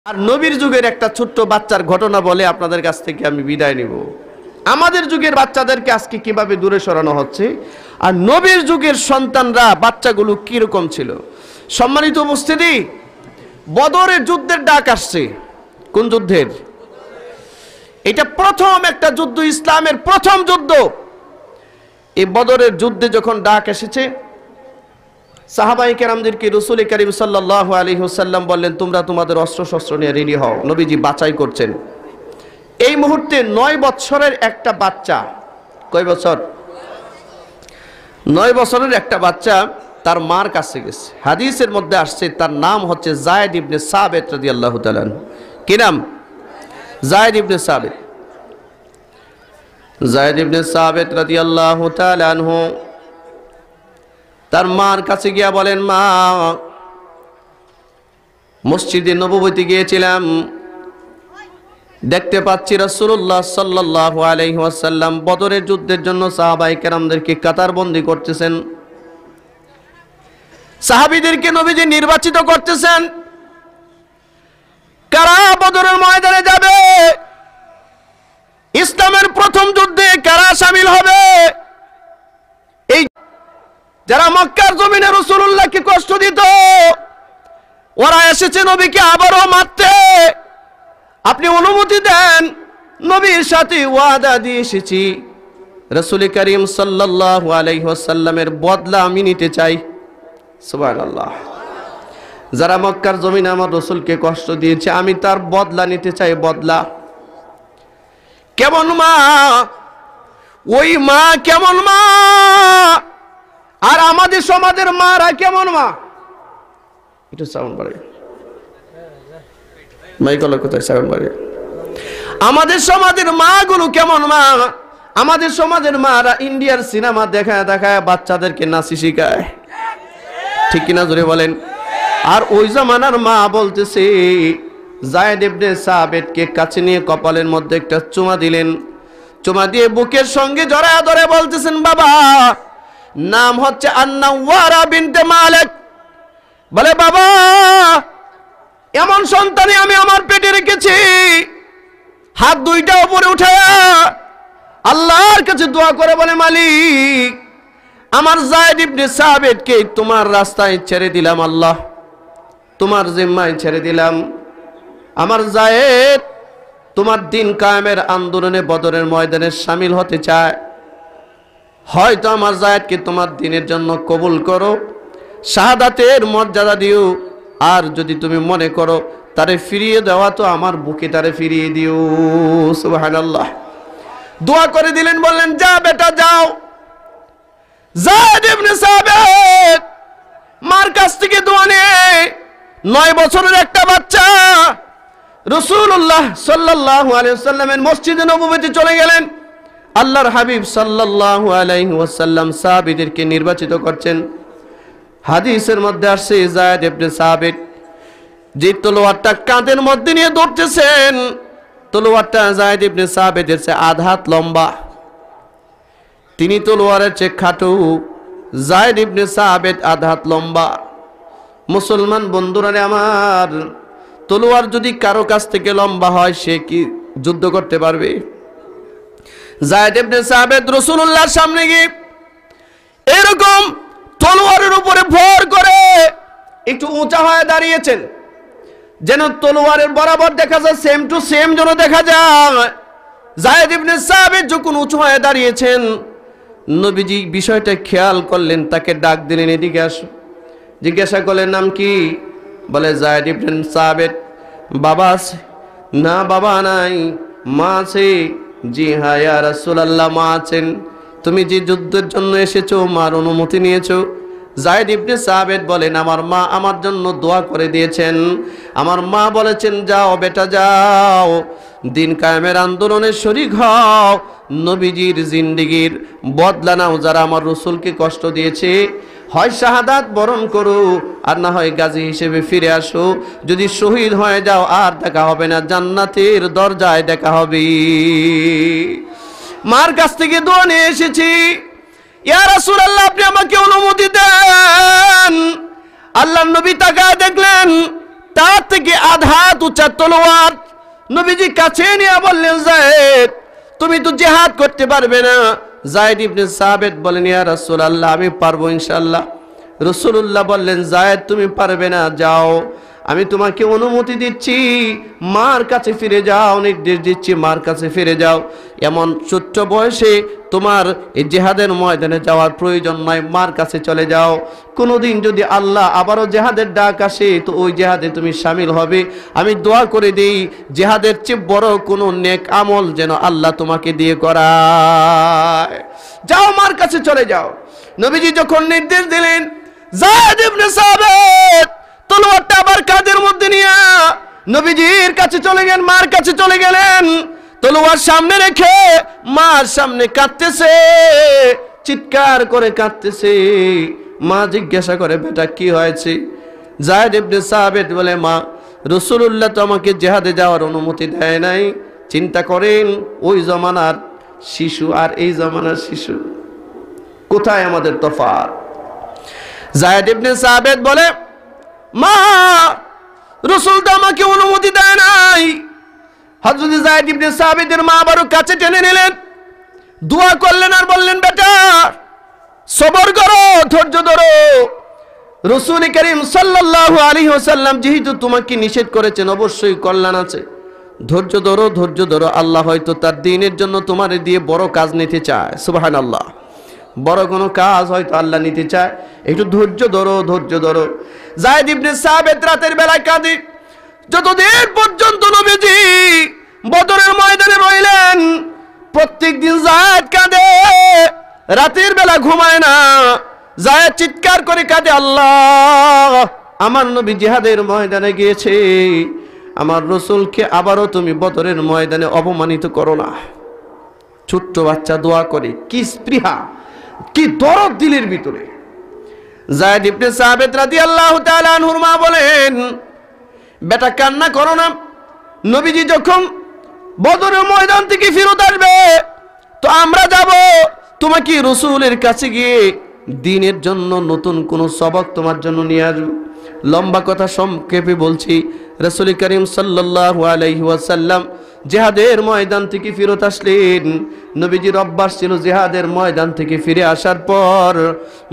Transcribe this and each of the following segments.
আর নবীর যুগের একটা ছোট্ট বাচ্চার ঘটনা বলে আপনাদের কাছ থেকে আমি বিদায় নিব। আমাদের যুগের বাচ্চাদেরকে আজকে কিভাবে দূরে সরানো হচ্ছে, আর নবীর যুগের সন্তানরা বাচ্চাগুলো কিরকম ছিল। সম্মানিত উপস্থিতি, বদরের যুদ্ধের ডাক আসছে। কোন যুদ্ধের? এটা প্রথম একটা যুদ্ধ, ইসলামের প্রথম যুদ্ধ। এই বদরের যুদ্ধে যখন ডাক এসেছে, সাহাবায়ে কেরামদেরকে রাসূল করিম সাল্লাল্লাহু আলাইহি ওয়াসাল্লাম বললেন, তোমরা তোমাদের অস্ত্র শস্ত্র নিয়ে রেডি হও। নবীজি বাছাই করছেন। এই মুহূর্তে 9 বছরের একটা বাচ্চা, কয় বছর? 9 বছরের একটা বাচ্চা তার মার কাছে গেছে। হাদিসের মধ্যে আসছে তার নাম হচ্ছে যায়েদ ইবনে সাবিত রাদিয়াল্লাহু তাআলা। কি নাম? যায়েদ ইবনে সাবিত। যায়েদ ইবনে সাবিত রাদিয়াল্লাহু তাআলা আনহু তার মার কাছে গিয়া বলেন, মা, মসজিদে নববীতে গিয়েছিলাম, দেখতে পাচ্ছি রাসূলুল্লাহ সাল্লাল্লাহু আলাইহি ওয়াসাল্লাম বদরের যুদ্ধের জন্য সাহাবায়ে কেরামদেরকে কাতারবন্দি করতেছেন, সাহাবীদেরকে নবীজি নির্বাচিত করতেছেন, কারা বদরের ময়দানে যাবে, ইসলামের প্রথম যুদ্ধে কারা শামিল হবে। এই যারা মক্কার জমিনে রাসূলুল্লাহকে কষ্ট দিত, ওরা এসেছে নবীকে আবারও মারতে। আপনি অনুমতি দেন, নবীর সাথে ওয়াদা দিয়ে এসেছি, রাসূল করিম সাল্লাল্লাহু আলাইহি ওয়াসাল্লামের বদলা আমি নিতে চাই। সুবহানাল্লাহ। যারা মক্কার জমিনে আমার রাসূলকে কষ্ট দিয়েছে, আমি তার বদলা নিতে চাই। বদলা কেমন মা? ওই মা কেমন মা, আর আমাদের সমাজের মারা কেমন মা? একটু সাউন্ড বাড়ে, মাইকলা কোথায়? সাউন্ড বাড়ে। আমাদের সমাজের মা গুলো কেমন মা? আমাদের সমাজের মারা ইন্ডিয়ার সিনেমা দেখায় দেখায় বাচ্চাদেরকে নাচি শিখায়, ঠিক কিনা জোরে বলেন। আর ওই জামানার মা বলতেছে, যায়েদ ইবনে সাবিতকে কাছে নিয়ে কপালের মধ্যে একটা চুমা দিলেন, চুমা দিয়ে বুকের সঙ্গে জড়ায় ধরে বলতেছেন, বাবা, নাম হচ্ছে আন-নাওয়ারা বিনতে মালিক। বলে, বাবা, এমন সন্তানই আমি আমার পেটে রেখেছি। হাত দুইটা উপরে উঠায়া আল্লাহর কাছে দোয়া করে বলে, মালিক, আমার যায়েদ ইবনে সাবিতকে তোমার রাস্তায় ছেড়ে দিলাম, আল্লাহ তোমার জিম্মায় ছেড়ে দিলাম। আমার যায়েদ তোমার দিন কায়েমের আন্দোলনে বদরের ময়দানে শামিল হতে চায়। হয়তো আমার যায়েদকে তোমার দিনের জন্য কবুল করো, শাহাদাতের মর্যাদা দিও, আর যদি তুমি মনে করো তারে ফিরিয়ে দেওয়া, তো আমার বুকে তারে ফিরিয়ে দিও। সুবহানাল্লাহ। দোয়া করে দিলেন, বললেন, যা বেটা যাও। যায়েদ ইবনে সাবিত মার কাছ থেকে দোয়া নিয়ে 9 বছরের একটা বাচ্চা রাসূলুল্লাহ সাল্লাল্লাহু আলাইহি ওয়াসাল্লামের মসজিদে নববীতে চলে গেলেন। আল্লাহর হাবিব সাল্লাল্লাহু আলাইহি ওয়াসাল্লাম সাহাবীদেরকে নির্বাচিত করছেন। হাদিসের মধ্যে আসছে, যায়েদ ইবনে সাবিত যে তলোয়ারটা কাঁধের মধ্যে নিয়ে দৌড়তেছেন, তলোয়ারটা যায়েদ ইবনে সাবিতের চেয়ে আধা হাত লম্বা। তিনি তলোয়ারের চেয়ে খাটো, যায়েদ ইবনে সাবিত আধা হাত লম্বা। মুসলমান বন্ধুরা আমার, তলোয়ার যদি কারো কাছ থেকে লম্বা হয়, সে কি যুদ্ধ করতে পারবে? যায়েদ ইবনে সাবিত রাসূলুল্লাহর সামনে গিয়ে এরকম তলোয়ারের উপরে ভর করে একটু উঁচা হয়ে দাঁড়িয়েছেন, যেন তলোয়ারের বরাবর দেখা যায়, সেম টু সেম যেন দেখা যায়। যায়েদ ইবনে সাবিত যখন উঁচু হয়ে দাঁড়িয়েছেন, নবীজি বিষয়টা খেয়াল করলেন, তাকে ডাক দিলেন, এদিকে আসো। জিজ্ঞাসা করলেন, নাম কি? বলে, যায়েদ ইবনে সাবিত। বাবা আছে? না, বাবা নাই। মা আছে? জি হ্যাঁ ইয়া রাসূলুল্লাহ, মা আছেন। তুমি যে যুদ্ধের জন্য এসেছো, মার অনুমতি নিয়েছো? যায়েদ ইবনে সাবিত বলেন, আমার মা আমার জন্য দোয়া করে দিয়েছেন। আমার মা বলেছেন, যাও বেটা যাও, দিন কায়েমের আন্দোলনে শরীক হও, নবীজির জিন্দেগির বদলা নাও। যারা আমার রাসূলকে কষ্ট দিয়েছে, হয় শাহাদাত বরণ করো, আর না হয় গাজী হিসেবে ফিরে আসো। যদি শহীদ হয়ে যাও, আর দেখা হবে না, জান্নাতের দরজায় দেখা হবে। মার কাছ থেকে দোয়া নিয়ে এসেছি, ইয়া রাসূলুল্লাহ, আপনি আমাকে অনুমতি দেন। আল্লাহর নবী তাকায় দেখলেন তার থেকে আধা উঁচা তলোয়ার নবীজি কাছে নিয়ে বললেন, যায়েদ তুমি তো জিহাদ করতে পারবে না। যায়েদ ইবনে সাবিত বলেন, ইয়া রাসূলুল্লাহ আমি পারবো ইনশাআল্লাহ। রাসূলুল্লাহ বললেন, যায়েদ তুমি পারবে না, যাও আমি তোমাকে অনুমতি দিচ্ছি, মার কাছে ফিরে যাও, নির্দেশ দিচ্ছি মার কাছে ফিরে যাও। এমন ছোট্ট বয়সে তোমার এই জিহাদের ময়দানে যাওয়ার প্রয়োজন নয়, মার কাছে চলে যাও। কোনোদিন যদি আল্লাহ আবারও জিহাদের ডাক আসে তো ওই জিহাদে তুমি শামিল হবে। আমি দোয়া করে দিই জিহাদের চেয়ে বড় কোনো নেক আমল যেন আল্লাহ তোমাকে দিয়ে করায়। যাও, মার কাছে চলে যাও। নবীজি যখন নির্দেশ দিলেন, যায়েদ ইবনে সাবিত তলোয়ারটা আবার কাঁধের মধ্যে নিয়ে নবীজির কাছে চলে গেলেন, মার কাছে চলে গেলেন। তলোয়ার সামনে রেখে মার সামনে কাঁদতেছে, চিৎকার করে কাঁদতেছে। মা জিজ্ঞাসা করে, বেটা কি হয়েছে? যায়েদ ইবনে সাবিত বলে, মা রাসূলুল্লাহ তো আমাকে জিহাদে যাওয়ার অনুমতি দেয় নাই। চিন্তা করেন ওই জমানার শিশু আর এই জমানার শিশু, কোথায় আমাদের তফাৎ? যায়েদ ইবনে সাবিত বলে, মা রাসূল তো আমাকে অনুমতি দেয় নাই। হযরত যায়েদ ইবনে সাবিতের মা আবারও কাছে টেনে নিলেন, দোয়া করলেন আর বললেন, বেটা সবর করো, ধৈর্য ধরো। রাসূল করিম সাল্লাল্লাহু আলাইহি ওয়াসাল্লাম যেহেতু তোমাকে নিষেধ করেছেন অবশ্যই কল্যাণ আছে, ধৈর্য ধরো, ধৈর্য ধরো। আল্লাহ হয়তো তার দ্বীনের জন্য তোমার দিয়ে বড় কাজ নিতে চায়। সুবহানাল্লাহ, বড় কোনো কাজ হয়তো আল্লাহ নিতে চায়, একটু ধৈর্য ধরো, ধৈর্য ধরো। যায়েদ ইবনে সাবিত রাতের বেলায় কাঁদে, যতদিন পর্যন্ত নবীজি বদরের ময়দানে রইলেন। প্রত্যেকদিন যায়েদ কাঁদে, রাতের বেলা ঘুমায় না। যায়েদ চিৎকার করে কাঁদে, আল্লাহ আমার নবী জিহাদের ময়দানে গিয়েছে, আমার রাসূলকে আবারও তুমি বদরের ময়দানে অপমানিত করো না। ছোট্ট বাচ্চা দোয়া করে, কি স্পৃহা, কি দরদ দিলের ভিতরে। যায়েদ ইবনে সাবিত রাদিয়াল্লাহু তাআলা আনহুর মা বলেন, বেটা কান্না করো না, নবীজি যখন বদরের ময়দান থেকে ফেরত আসবে তো আমরা যাব, তোমাকে রাসূলের কাছে গিয়ে দ্বীনের জন্য নতুন কোন সবক তোমার জন্য নিয়ে আসবো। লম্বা কথা সংক্ষেপে বলছি, রাসূল করিম সাল্লাল্লাহু আলাইহি ওয়াসাল্লাম জিহাদের ময়দান থেকে ফেরত আসলেন। নবীজির অভ্যাস ছিল জিহাদের ময়দান থেকে ফিরে আসার পর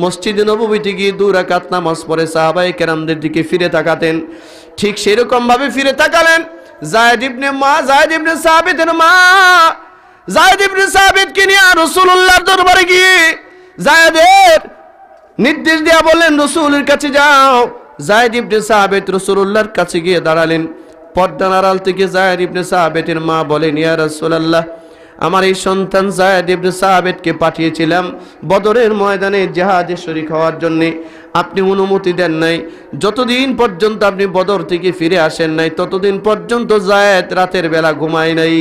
মসজিদে নববীতে গিয়ে 2 রাকাত নামাজ পড়ে সাহাবায়ে কেরামদের দিকে ফিরে তাকাতেন। ঠিক সেরকম ভাবে ফিরে তাকালেন যায়েদ ইবনে সাবিতের মা। যায়েদ ইবনে সাবিতকে নিয়ে রাসূলুল্লাহর দরবারে গিয়ে যায়েদের নির্দেশ দেয়া বললেন, রাসূলের কাছে যাও। যায়েদ ইবনে সাবিত রাসূলুল্লাহর কাছে গিয়ে দাঁড়ালেন। পর্দার আড়াল থেকে যায়েদ ইবনে সাবিতের মা বলেন, ইয়া রাসূলুল্লাহ, আমার এই সন্তান যায়েদ ইবনে সাবিতকে পাঠিয়েছিলাম বদরের ময়দানে জিহাদে শরীক হওয়ার জন্য, আপনি অনুমতি দেন নাই। যতদিন পর্যন্ত আপনি বদর থেকে ফিরে আসেন নাই ততদিন পর্যন্ত যায়েদ রাতের বেলা ঘুমায় নাই।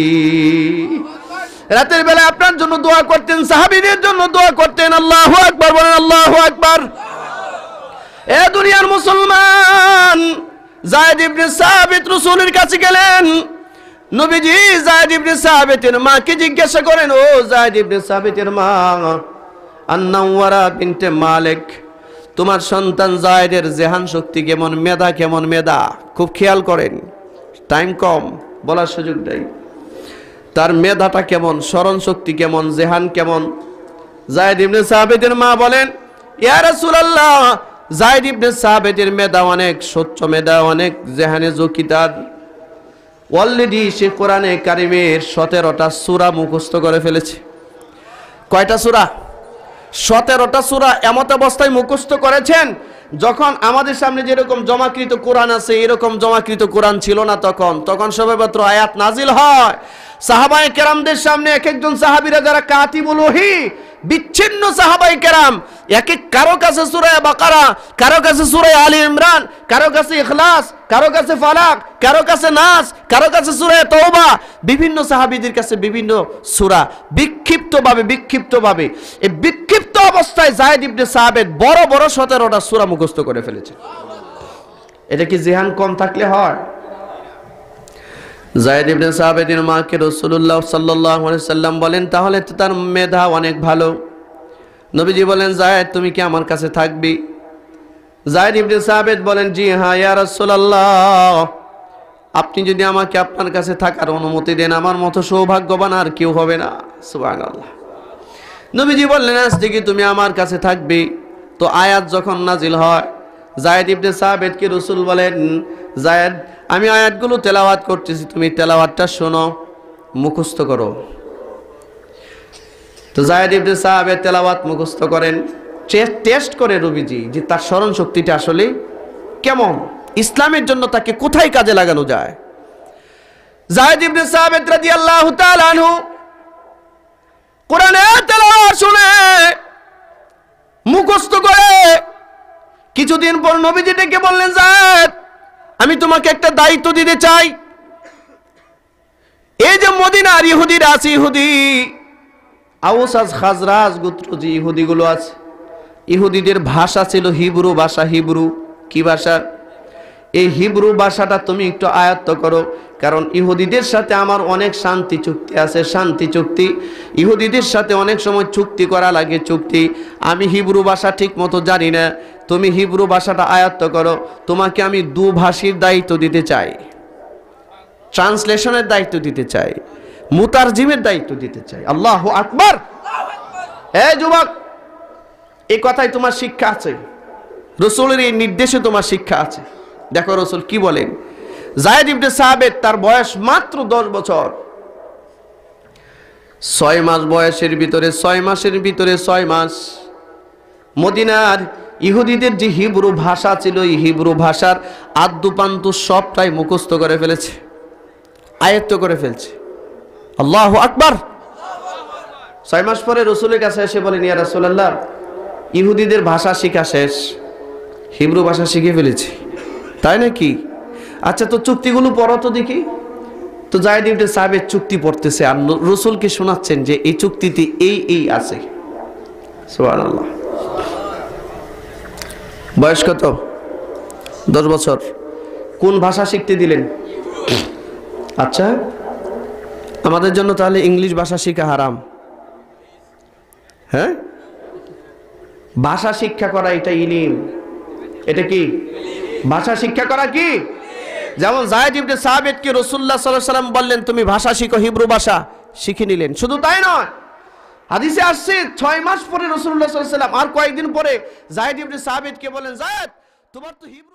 রাতের বেলা আপনার জন্য দোয়া করতেন, সাহাবীদের জন্য দোয়া করতেন। আল্লাহু আকবার বলেন, আল্লাহু আকবার। এ দুনিয়ার মুসলমান, যায়েদ ইবনে সাবিত রাসূলের কাছে গেলেন। নবীজি যায়েদ ইবনে সাবিতের মাকে জিজ্ঞাসা করেন, ও যায়েদ ইবনে সাবিতের মা আন-নাওয়ারা বিনতে মালিক, তোমার সন্তান যায়েদের জেহান শক্তি কেমন, মেধা কেমন? মেধা খুব খেয়াল করেন, টাইম কম, বলার সুযোগ নেই। তার মেধাটা কেমন, স্মরণ শক্তি কেমন, জেহান কেমন? যায়েদ ইবনে সাবিতের মা বলেন, ইয়া রাসূলুল্লাহ, যায়েদ ইবনে সাবিতের মেধা অনেক, স্বচ্ছ মেধা অনেক, জেহানে ঝুঁকি তার। অলরেডি সে কোরআনে কারিমের 17টা সূরা মুখস্থ করে ফেলেছে। কয়টা সূরা? 17টা সূরা এমত অবস্থায় মুখস্থ করেছেন যখন আমাদের সামনে যেরকম জমাকৃত কোরআন আছে এরকম জমাকৃত কোরআন ছিল না। তখন সবেমাত্র আয়াত নাজিল হয়। সাহাবায়ে কেরামদের সামনে এক একজন সাহাবীরা যারা কাতিবুল ওহী, বিচ্ছিন্ন সাহাবায়ে কেরাম, কারো কাছে সূরা বাকারা, কারো কাছে সূরা আলী ইমরান, কারো কাছে ইখলাস, কারো কাছে ফালাক, কারো কাছে নাস, কারো কাছে সূরা তাওবা, বিভিন্ন সাহাবীদের কাছে বিভিন্ন সূরা বিক্ষিপ্তভাবে এই বিক্ষিপ্ত অবস্থায় যায়েদ ইবনে সাবিত বড় বড় 17টা সূরা মুখস্থ করে ফেলেছে। এটা কি জিহান কম থাকলে হয়? যায়েদ ইবনে সাবিতের মাকে রাসূলুল্লাহ সাল্লাল্লাহু আলাইহি সাল্লাম বলেন, তাহলে তো তার মেধা অনেক ভালো। নবীজি বলেন, যায়েদ তুমি কি আমার কাছে থাকবি? যায়েদ ইবনে সাবিত বলেন, জি হ্যাঁ ইয়া রাসূলুল্লাহ, আপনি যদি আমাকে আপনার কাছে থাকার অনুমতি দেন, আমার মতো সৌভাগ্যবান আর কেউ হবে না। সুবহানাল্লাহ। নবীজি বললেন, আজ থেকে তুমি আমার কাছে থাকবে। তো আয়াত যখন নাজিল হয়, যায়েদ ইবনে সাবিতকে রাসূল বলেন, যায়েদ, আমি আয়াতগুলো তেলাওয়াত করতেছি, তুমি তেলাওয়াতটা শোনো, মুখস্থ করো। তো যায়েদ ইবনে সাবিত তেলাওয়াত মুখস্থ করেন। টেস্ট করে নবীজি যে তার স্মরণ শক্তিটা আসলে কেমন, ইসলামের জন্য তাকে কোথায় কাজে লাগানো যায়। যায়েদ ইবনে সাবিত রাদিয়াল্লাহু তাআলা আনহু কোরআনের তেলাওয়াত শুনে মুখস্থ করে কিছুদিন পর নবীজি ডেকে বললেন, যায়েদ, আমি তোমাকে একটা দায়িত্ব দিতে চাই। এই যে মদিনার ইহুদিরা আছে, ইহুদি আউস আজ খাজরাজ গোত্র যে ইহুদিগুলো আছে, ইহুদিদের ভাষা ছিল হিব্রু ভাষা। হিব্রু কি ভাষা? এই হিব্রু ভাষাটা তুমি একটু আয়ত্ত করো, কারণ ইহুদিদের সাথে আমার অনেক শান্তি চুক্তি আছে। শান্তি চুক্তি, ইহুদিদের সাথে অনেক সময় চুক্তি করা লাগে, চুক্তি। আমি হিব্রু ভাষা ঠিক মতো জানি না, তুমি হিব্রু ভাষাটা আয়ত্ত করো। তোমাকে আমি দুভাষীর দায়িত্ব দিতে চাই, ট্রান্সলেশনের দায়িত্ব দিতে চাই, মুতারজিমের দায়িত্ব দিতে চাই। আল্লাহু আকবার। এই যুবক, এই কথাই তোমার শিক্ষা আছে, রাসূলের এই নির্দেশে তোমার শিক্ষা আছে। দেখো রাসূল কি বলেন। যায়েদ ইবনে সাবিত, তার বয়স মাত্র 10 বছর। 6 মাস বয়সের ভিতরে, 6 মাসের ভিতরে 6 মাস মদিনার ইহুদিদের যে হিব্রু ভাষা ছিল, এই হিব্রু ভাষার আদ্যপান্ত সবটাই মুখস্থ করে ফেলেছে, আয়ত্ত করে ফেলছে। আল্লাহু আকবার। 6 মাস পরে রাসূলের কাছে এসে বলেন, ইয়া রাসূলুল্লাহ, ইহুদিদের ভাষা শিখা শেষ, হিব্রু ভাষা শিখে ফেলেছি। তাই নাকি? আচ্ছা, তো চুক্তিগুলো পড়ো তো দেখি। তো যায়েদ ইবনে সাবিত চুক্তি পড়তেছে আর রাসূলকে শোনাচ্ছেন যে এই চুক্তিতে এই আছে। সুবহানাল্লাহ। বয়স কত? 10 বছর। কোন ভাষা শিখতে দিলেন? আচ্ছা, আমাদের জন্য তাহলে ইংলিশ ভাষা শেখা হারাম? হ্যাঁ, ভাষা শিক্ষা করা এটা ইলম। এটা কি? ভাষা শিক্ষা করা কি? যেমন যায়েদ ইবনে সাবিতকে রাসূলুল্লাহ সাল্লাল্লাহু আলাইহি ওয়াসাল্লাম বললেন, তুমি ভাষা শিখো, হিব্রু ভাষা শিখে নিলেন। শুধু তাই নয়, হাদিসে আসছে 6 মাস পরে রাসূলুল্লাহ সাল্লাল্লাহু আলাইহি ওয়াসাল্লাম আর কয়েকদিন পরে যায়েদ ইবনে সাবিতকে বলেন, যায়েদ, তোমার তো হিব্রু